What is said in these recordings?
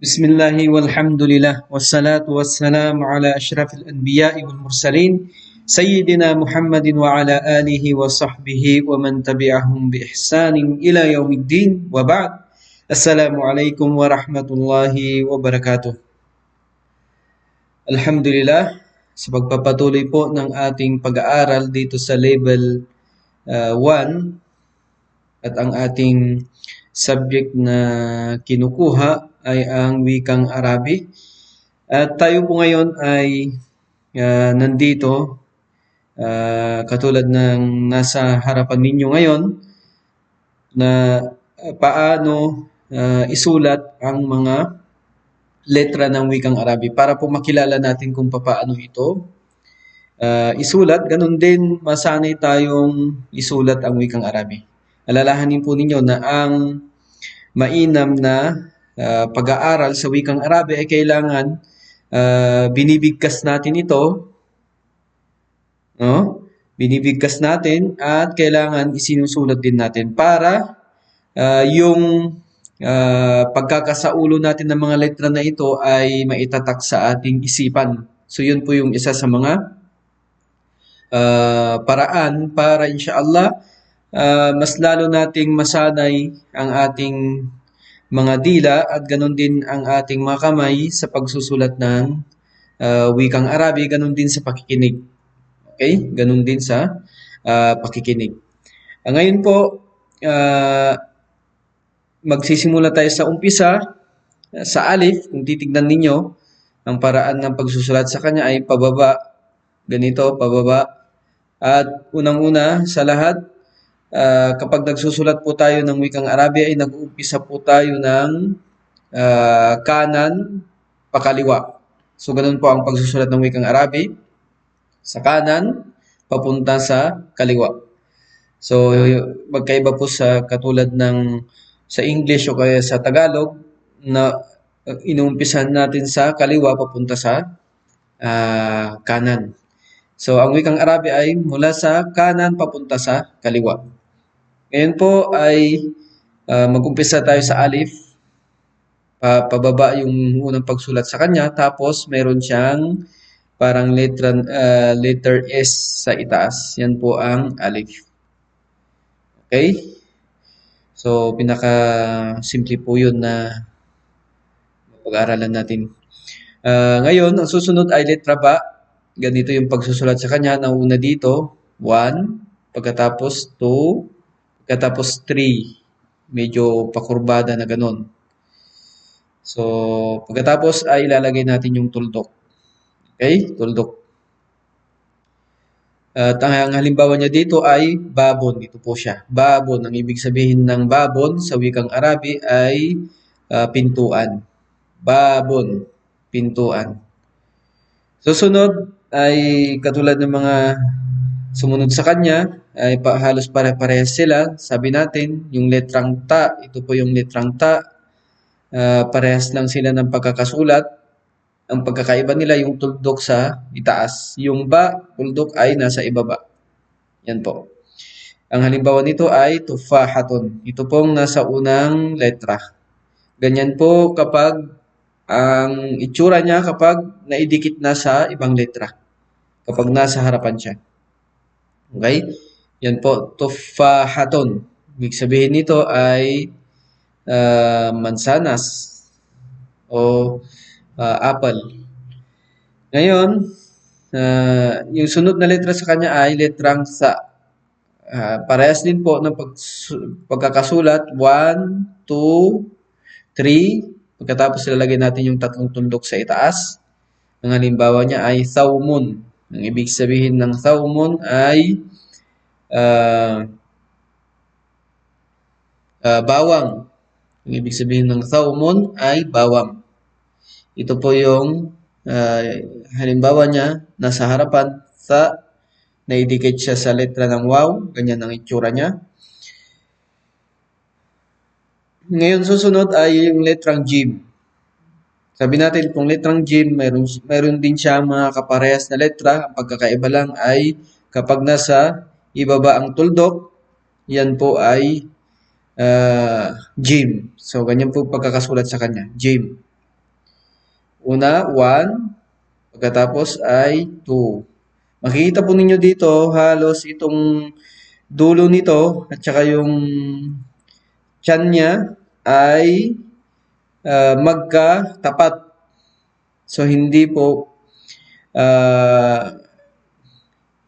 بسم الله والحمد لله والصلاة والسلام على أشرف الأنبياء والمرسلين سيدنا محمد وعلى آله وصحبه ومن تبعهم بإحسان إلى يوم الدين وبعد. السلام عليكم ورحمة الله وبركاته. Alhamdulillah, sa pagpapatuloy po ng ating pag-aaral dito sa level 1 at ang ating subject na kinukuha ay ang wikang Arabi. At tayo po ngayon ay nandito katulad ng nasa harapan ninyo ngayon na paano isulat ang mga letra ng wikang Arabi para po makilala natin kung paano ito isulat. Ganun din masanay tayong isulat ang wikang Arabi. Alalahanin po ninyo na ang mainam na pag-aaral sa wikang Arabi ay kailangan binibigkas natin ito, no? Binibigkas natin at kailangan isinusulat din natin para yung pagkakasaulo natin ng mga letra na ito ay maitatak sa ating isipan. So yun po yung isa sa mga paraan para insyaallah mas lalo nating masanay ang ating mga dila at ganun din ang ating mga kamay sa pagsusulat ng wikang Arabi, ganun din sa pakikinig. Okay? Ganun din sa pakikinig. Ngayon po, magsisimula tayo sa umpisa, sa alif. Kung titignan ninyo, ang paraan ng pagsusulat sa kanya ay pababa. Ganito, pababa. At unang-una sa lahat, kapag nagsusulat po tayo ng wikang Arabi ay nag-uumpisa po tayo ng kanan, pakaliwa. So, ganun po ang pagsusulat ng wikang Arabi. Sa kanan, papunta sa kaliwa. So, magkaiba po sa katulad ng sa English o kaya sa Tagalog na inuumpisahan natin sa kaliwa papunta sa kanan. So, ang wikang Arabi ay mula sa kanan papunta sa kaliwa. Ngayon po ay mag-umpisa tayo sa alif. Pababa yung unang pagsulat sa kanya. Tapos, mayroon siyang parang letter S sa itaas. Yan po ang alif. Okay? So, pinaka-simple po yun na pag-aaralan natin. Ngayon, ang susunod ay letra ba. Ganito yung pagsusulat sa kanya. Nauna dito, 1, pagkatapos 2, pagkatapos 3. Medyo pakurbada na ganun. So, pagkatapos ay ilalagay natin yung tuldok. Okay? Tuldok. At ang halimbawa niya dito ay babon. Ito po siya. Babon. Ang ibig sabihin ng babon sa wikang Arabi ay pintuan. Babon. Pintuan. Susunod ay katulad ng mga sumunod sa kanya ay halos pare-parehas sila. Sabi natin, yung letrang ta. Ito po yung letrang ta. Parehas lang sila ng pagkakasulat. Ang pagkakaiba nila yung tuldok sa itaas. Yung ba, tuldok ay nasa ibaba. Yan po. Ang halimbawa nito ay tufahatun. Ito pong nasa unang letra. Ganyan po kapag ang itsura niya kapag naidikit na sa ibang letra. Kapag nasa harapan siya. Okay? Yan po, tufahatun. Ibig sabihin nito ay mansanas o apple. Ngayon, yung sunod na letra sa kanya ay letrang sa. Parehas din po ng pagkakasulat. 1, 2, 3. Pagkatapos ilalagay natin yung tatlong tundok sa itaas. Ang halimbawa niya ay thawmun. Ang ibig sabihin ng thawmun ay bawang. Ang ibig sabihin ng thawmun ay bawang. Ito po yung halimbawa niya, nasa harapan, sa, naidikit siya sa letra ng waw, ganyan ang itsura niya. Ngayon susunod ay yung letrang jim. Sabi natin, kung letrang jim, mayroon din siya mga kaparehas na letra. Ang pagkakaiba lang ay kapag nasa ibaba ang tuldok, yan po ay jim. So, ganyan po pagkakasulat sa kanya, jim. Una, 1. Pagkatapos ay 2. Makikita po ninyo dito, halos itong dulo nito at saka yung tiyan niya ay magkatapat. So, ah,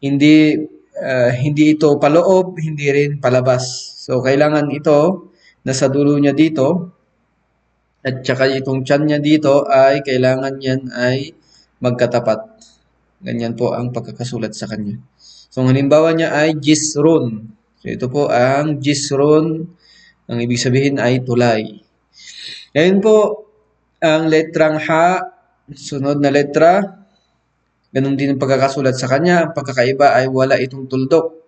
hindi ito paloob, hindi rin palabas. So, kailangan ito nasa dulo niya dito at saka itong tiyan niya dito ay kailangan yan ay magkatapat. Ganyan po ang pagkakasulat sa kanya. So, ang halimbawa niya ay Jisrun. So, ito po ang Jisrun. Ang ibig sabihin ay tulay. Ngayon po, ang letrang Ha, sunod na letra, ganun din ang pagkakasulat sa kanya. Ang pagkakaiba ay wala itong tuldok.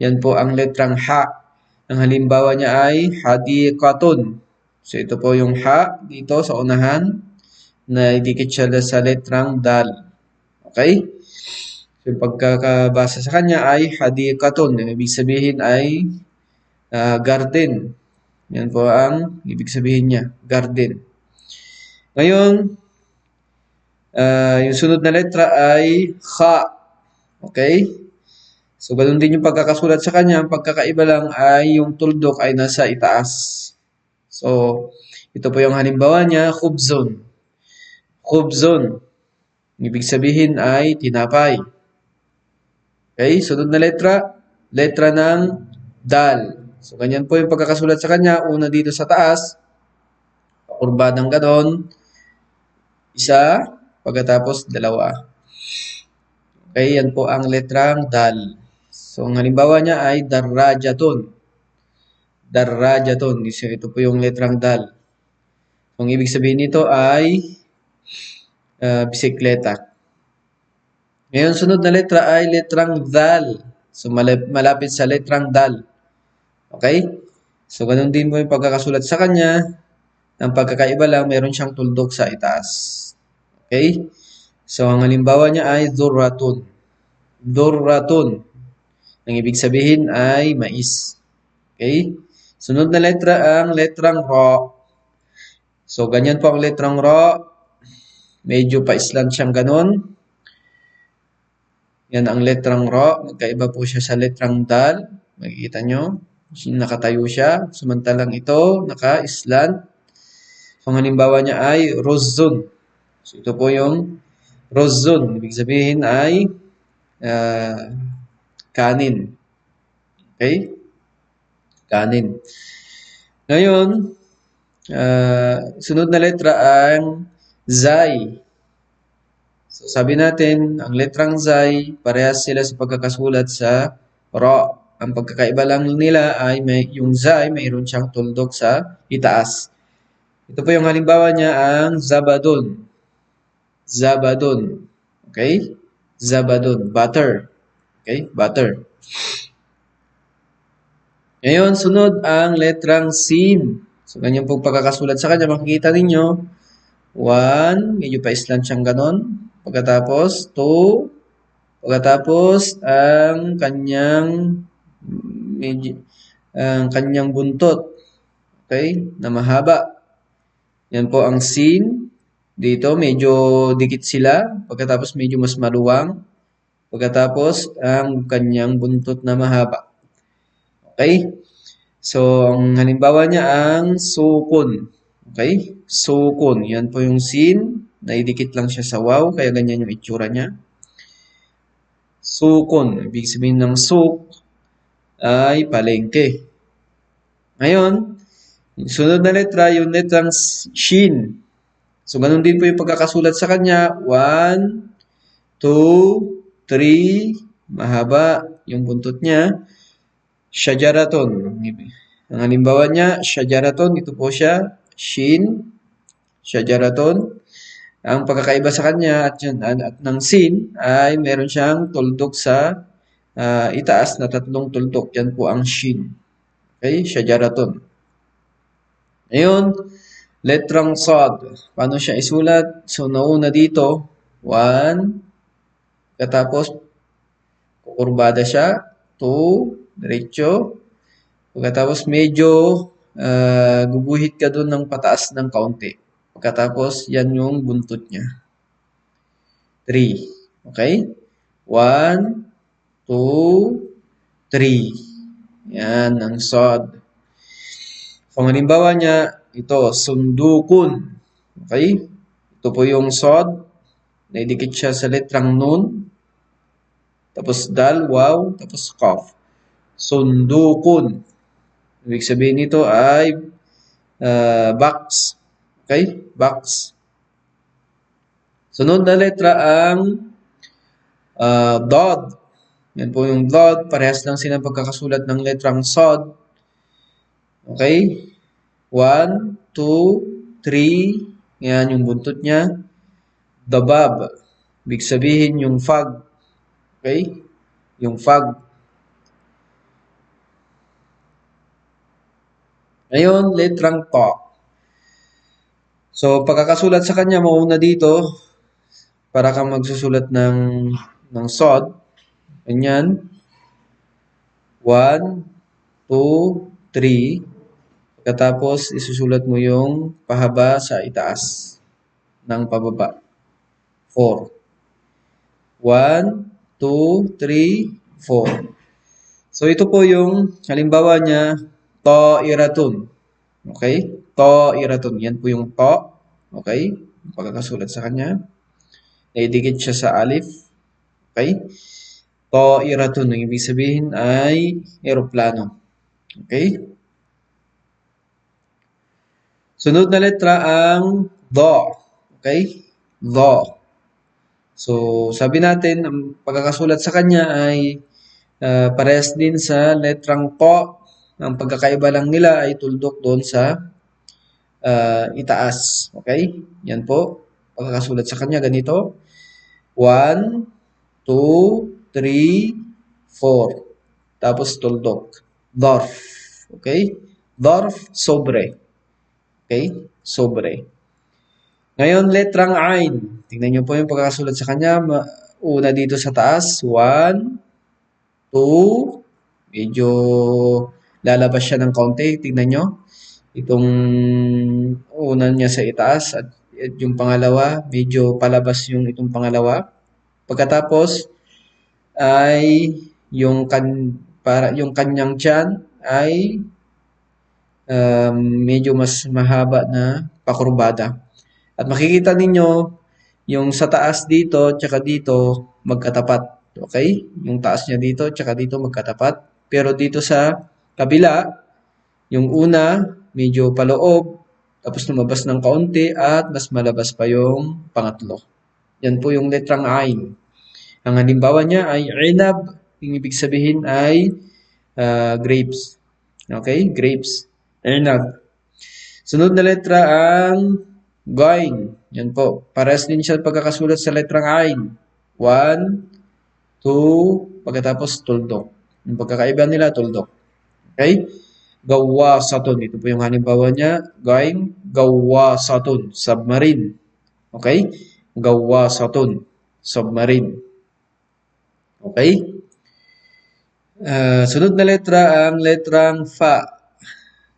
Yan po ang letrang Ha. Ang halimbawa niya ay Hadiqatun. So, ito po yung Ha dito sa unahan na idikit siya sa letrang Dal. Okay? So, yung pagkakabasa sa kanya ay Hadiqatun. Ang ibig sabihin ay garden. Yan po ang ibig sabihin niya, garden. Ngayon, yung sunod na letra ay Kha. Okay? So, ganun din yung pagkakasulat sa kanya. Ang pagkakaiba lang ay yung tuldok ay nasa itaas. So, ito po yung halimbawa niya, khubzun. Khubzun. Ibig sabihin ay tinapay. Okay? Sunod na letra ng Dal. So, ganyan po yung pagkakasulat sa kanya. Una dito sa taas, kurbadang ganon. Isa, pagkatapos dalawa. Okay, yan po ang letrang Dal. So, ang halimbawa niya ay Darrajatun. Darrajatun. So, ito po yung letrang Dal. So, ang ibig sabihin nito ay bisikleta. Ngayon, sunod na letra ay letrang Dal. So, malapit sa letrang Dal. Okay? So, ganun din po yung pagkakasulat sa kanya. Ang pagkakaiba lang, meron siyang tuldok sa itaas. Okay? So, ang halimbawa niya ay Durratun. Durratun. Ang ibig sabihin ay mais. Okay? Sunod na letra ang letrang Ra. So, ganyan po ang letrang Ra. Medyo pa-islant siyang ganon. Yan ang letrang Ra. Magkaiba po siya sa letrang Dal. Makikita nyo. Nakatayo siya. Samantalang ito, naka-islant. So, ang halimbawa niya ay Rozzun. So, ito po yung Rozzun. Ibig sabihin ay kanin. Okay? Kanin. Ngayon, sunod na letra ang Zai. So, sabi natin, ang letrang Zai, parehas sila sa pagkakasulat sa Ra. Ang pagkakaiba lang nila ay yung Zai, mayroon siyang tuldok sa itaas. Ito po yung halimbawa niya ang Zabadun. Zabadun. Okay? Zabadun. Butter. Okay? Butter. Ngayon, sunod ang letrang Sin. So, ganyan pong pagkakasulat sa kanya. Makikita ninyo, 1, medyo pa-islant siyang ganon. Pagkatapos, 2. Pagkatapos, ang kanyang buntot. Okay? Na mahaba. Yan po ang Sin. Dito, medyo dikit sila. Pagkatapos, medyo mas maluwang. Pagkatapos, ang kanyang buntot na mahaba. Okay? So, ang halimbawa niya ang sukun. Okay? Sukun. Yan po yung Sin. Naidikit lang siya sa waw. Kaya ganyan yung itsura niya. Sukun. Ibig sabihin ng suk ay palengke. Ngayon, yung sunod na letra, yung letrang Shin. So, ganun din po yung pagkakasulat sa kanya. 1, 2, 3. Mahaba yung buntot niya. Shajaraton. Ang halimbawa niya, Shajaraton. Ito po siya. Shin. Shajaraton. Ang pagkakaiba sa kanya at ng Sin ay meron siyang tuldok sa itaas na 3 tuldok. Yan po ang Shin. Okay? Shajaraton. Ngayon, letrang Sad. Paano siya isulat? So, nauna dito, 1. Katapos, kukurbada siya. 2. Diretso. Pagkatapos, medyo guguhit ka dun ng pataas ng kaunti. Pagkatapos, yan yung buntot niya. 3. Okay? 1, 2, 3. Yan ang sod. Kung halimbawa niya, ito, sundukun. Okay? Ito po yung sod. Naidikit siya sa letrang nun. Tapos dal, waw, tapos qaf. Sundukun. Ibig sabihin nito ay box. Okay? Box. Sunod na letra ang dod. Yan po yung dod. Parehas lang silang pagkakasulat ng letrang sod. Okay? 1, 2, 3. Yan yung buntot niya. Dabab. Ibig sabihin yung fog. Okay? Yung fog. Ngayon, letrang to. So, pagkakasulat sa kanya, mauna dito, para kang magsusulat ng sod. Ganyan. 1, 2, 3. Pagkatapos, isusulat mo yung pahaba sa itaas ng pababa. 4. 1, 2, 3, 4. So, ito po yung halimbawa niya, to-iratun. Okay? To-iratun. Yan po yung to. Okay? Pagkakasulat sa kanya. Naidikit siya sa alif. Okay? To-iratun. Ang ibig sabihin ay eroplano. Okay? Sunod na letra ang do. Okay? Do. So, sabi natin, ang pagkakasulat sa kanya ay parehas din sa letrang to. Ang pagkakaiba lang nila ay tuldok doon sa itaas. Okay? Yan po. Pagkakasulat sa kanya, ganito. 1, 2, 3, 4. Tapos tuldok. Dorf. Okay? Dorf, sobre. Okay? Sobre. Ngayon, letrang ain. Tingnan nyo po yung pagkakasulat sa kanya. Una dito sa taas. 1, 2. Medyo lalabas siya ng kaunti. Tingnan nyo. Itong una niya sa itaas at yung pangalawa, medyo palabas yung itong pangalawa. Pagkatapos ay yung kanyang tiyan ay medyo mas mahaba na pakurbada. At makikita ninyo yung sa taas dito tsaka dito magkatapat. Okay? Yung taas niya dito tsaka dito magkatapat. Pero dito sa kabila, yung una medyo paloob, tapos lumabas ng kaunti at mas malabas pa yung pangatlo. Yan po yung letrang ain. Ang halimbawa niya ay inab. Yung ibig sabihin ay grapes. Okay? Grapes. Inab. Sunod na letra ang gain. Yan po. Parehas din siya pagkakasulat sa letrang ain. 1, 2, pagkatapos tuldok. Yung pagkakaiba nila, tuldok. Okay? Gawasatun. Ito po yung halimbawa niya. Gain, gawasatun. Submarine. Okay? Gawasatun. Submarine. Okay? Sunod na letra ang letrang fa.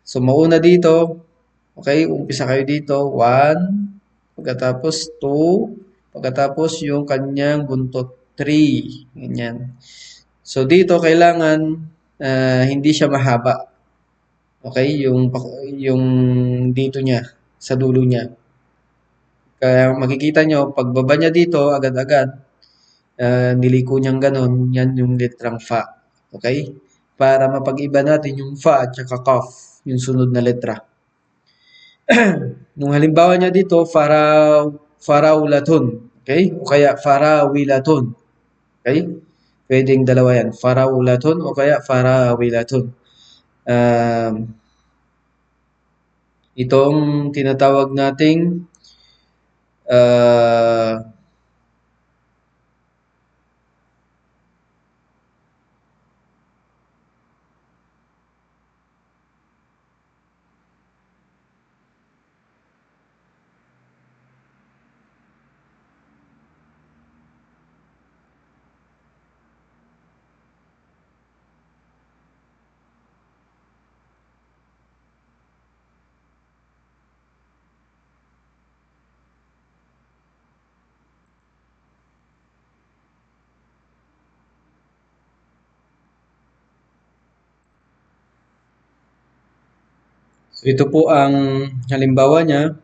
So, mauna dito. Okay? Umpisa kayo dito. 1. Pagkatapos 2. Pagkatapos yung kanyang buntot 3. Ganyan. So, dito kailangan hindi siya mahaba. Okay? Yung dito niya. Sa dulo niya. Kaya makikita nyo, pagbaba niya dito, agad-agad, niliko niyang ganon, yan yung letrang fa. Okay? Para mapag-iba natin yung fa at saka kaf, yung sunod na letra. Nung halimbawa niya dito, farawlatun. Okay? O kaya farawilatun. Okay? Pwedeng dalawa yan. Farawlatun o kaya farawilatun. Itong tinatawag nating So, ito po ang halimbawa niya,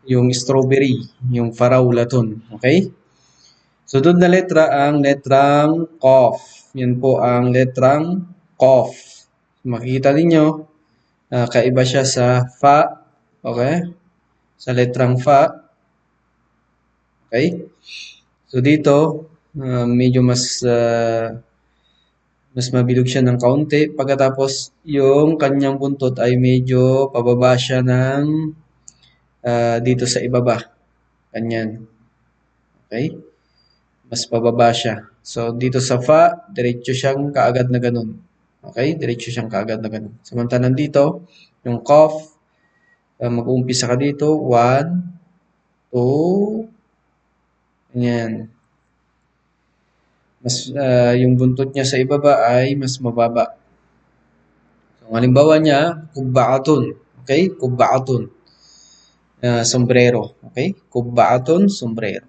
yung strawberry, yung faraulaton. Okay? Sunod na letra ang letrang cough. Yan po ang letrang cough. Makikita ninyo, kaiba siya sa fa. Okay? Sa letrang fa. Okay? So dito, medyo mas mabilog siya ng kaunti. Pagkatapos, yung kanyang buntot ay medyo pababa siya ng dito sa ibaba. Ganyan. Okay? Mas pababa siya. So, dito sa fa, diretso siyang kaagad na ganun. Okay? Diretso siyang kaagad na ganun. Samantalang dito, yung cough, mag-uumpisa ka dito. 1, 2, ganyan. Yung buntot niya sa ibaba ay mas mababa. So, halimbawa niya, kubba'atun. Okay? Kubba'atun. Sombrero. Okay? Kubba'atun, sombrero.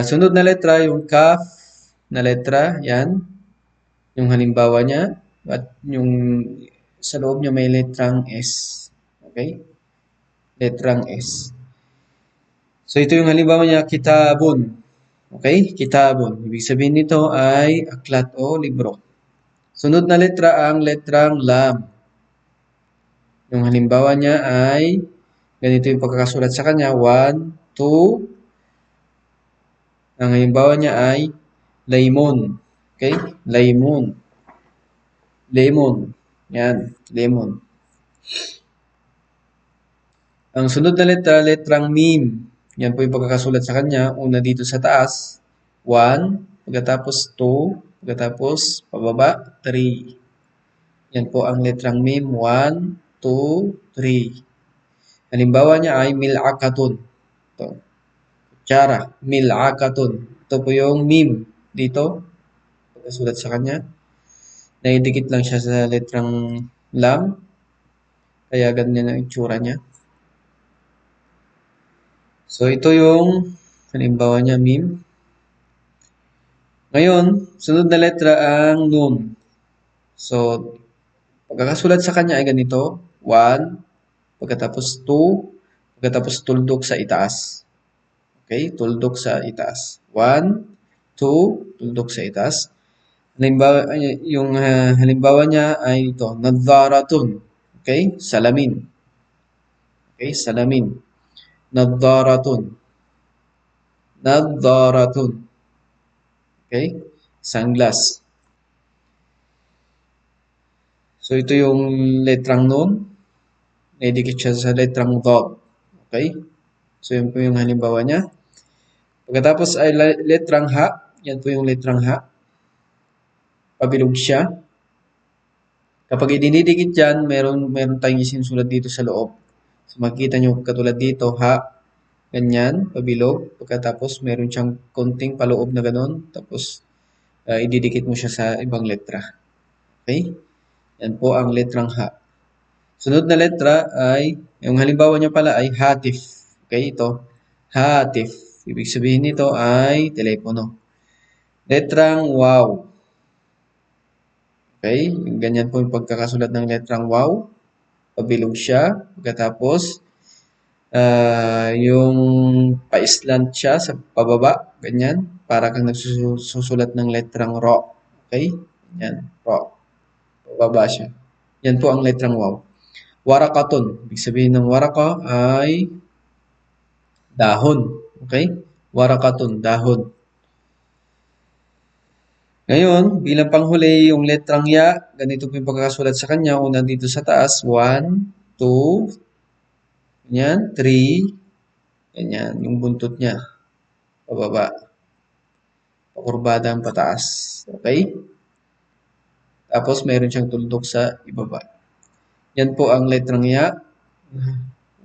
Sunod na letra, yung kaf na letra, yan. Yung halimbawa niya. At yung sa loob niya may letrang S. Okay? Letrang S. So, ito yung halimbawa niya, kitabun. Okay? Kitabun. Ibig sabihin nito ay aklat o libro. Sunod na letra ang letrang lam. Yung halimbawa niya ay ganito yung pagkakasulat sa kanya. 1, 2. Ang halimbawa niya ay lemon. Okay? Lemon. Lemon. Yan. Lemon. Ang sunod na letra, letrang mim. Yan po yung pagkakasulat sa kanya. Una dito sa taas. 1. Pagkatapos 2. Pagkatapos pababa. 3. Yan po ang letrang mim. 1, 2, 3. Halimbawa niya ay mil'akatun. Ito. Kutsara. Mil'akatun. Ito po yung mim. Dito. Pagkasulat sa kanya. Naidikit lang siya sa letrang lam. Kaya ganyan ang itsura niya. So, ito yung halimbawa niya, mim. Ngayon, sunod na letra ang nun. So, pagkakasulat sa kanya ay ganito. 1, pagkatapos 2, pagkatapos tuldok sa itaas. Okay? Tuldok sa itaas. 1, 2, tuldok sa itaas. Halimbawa, yung halimbawa niya ay ito, nadharatun. Okay? Salamin. Okay? Salamin. Nadharatun. Nadharatun. Okay? Sunglass. So, ito yung letrang nun. Naidikit siya sa letrang dot. Okay? So, yun po yung halimbawa niya. Pagkatapos ay letrang ha. Yan po yung letrang ha. Pabilog siya. Kapag idinidikit dyan, meron tayong isinusulat dito sa loob. So, makikita nyo katulad dito, ha. Ganyan, pabilog. Pagkatapos, meron siyang konting paloob na ganon. Tapos, ididikit mo siya sa ibang letra. Okay? Yan po ang letrang ha. Sunod na letra ay, yung halimbawa niya pala ay hatif. Okay, ito. Hatif. Ibig sabihin nito ay telepono. Letrang wow. Okay, ganyan po yung pagkakasulat ng letrang wow. Pabilog siya. Pagkatapos, yung pa-slant siya sa pababa. Ganyan. Para kang nagsusulat ng letrang ro. Okay? Yan. Ro. Pababa siya. Yan po ang letrang wow. Warakatun. Ibig sabihin ng waraka ay dahon. Okay? Warakatun. Dahon. Ngayon, bilang panghuli, yung letrang ya, ganito po yung pagkakasulat sa kanya. Una dito sa taas, 1, 2, ganyan, 3, ganyan, yung buntot niya, pababa, pakurbada ang pataas. Okay? Tapos, meron siyang tuldok sa ibaba. Yan po ang letrang ya.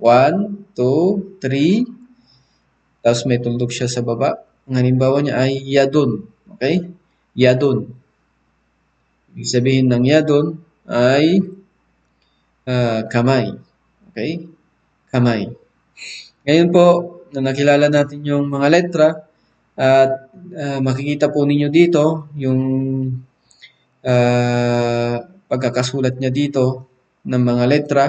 1, 2, 3, tapos may tuldok siya sa baba. Ang halimbawa niya ay yadun. Okay? Yadun. Ibig sabihin ng yadun ay kamay. Okay? Kamay. Ngayon po, na nakilala natin yung mga letra at makikita po ninyo dito yung pagkakasulat niya dito. ng mga letra.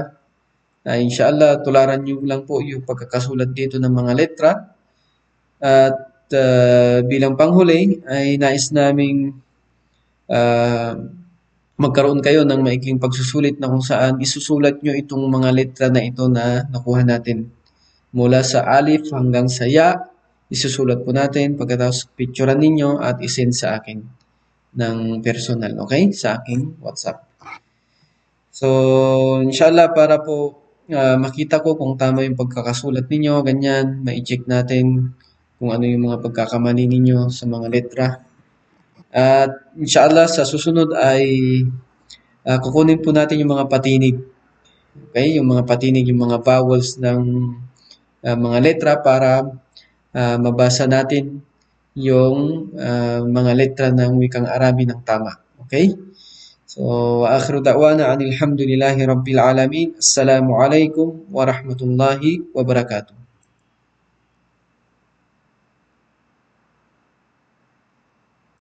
Inshallah, tularan nyo lang po yung pagkakasulat dito ng mga letra. At bilang panghuli ay nais naming magkaroon kayo ng maikling pagsusulit na kung saan isusulat nyo itong mga letra na ito na nakuha natin. Mula sa alif hanggang sa ya, isusulat po natin. Pagkatapos picturean ninyo at isend sa akin ng personal, okay? Sa aking WhatsApp. So, inshallah, para po makita ko kung tama yung pagkakasulat ninyo, ganyan, ma-check natin kung ano yung mga pagkakamali ninyo sa mga letra. At inshallah, sa susunod ay kukunin po natin yung mga patinig. Okay? Yung mga patinig, yung mga vowels ng mga letra para mabasa natin yung mga letra ng wikang Arabi ng tama. Okay? So, akhiru da'wana anil hamdulillahi rabbil alamin. Assalamu alaikum warahmatullahi wabarakatuh.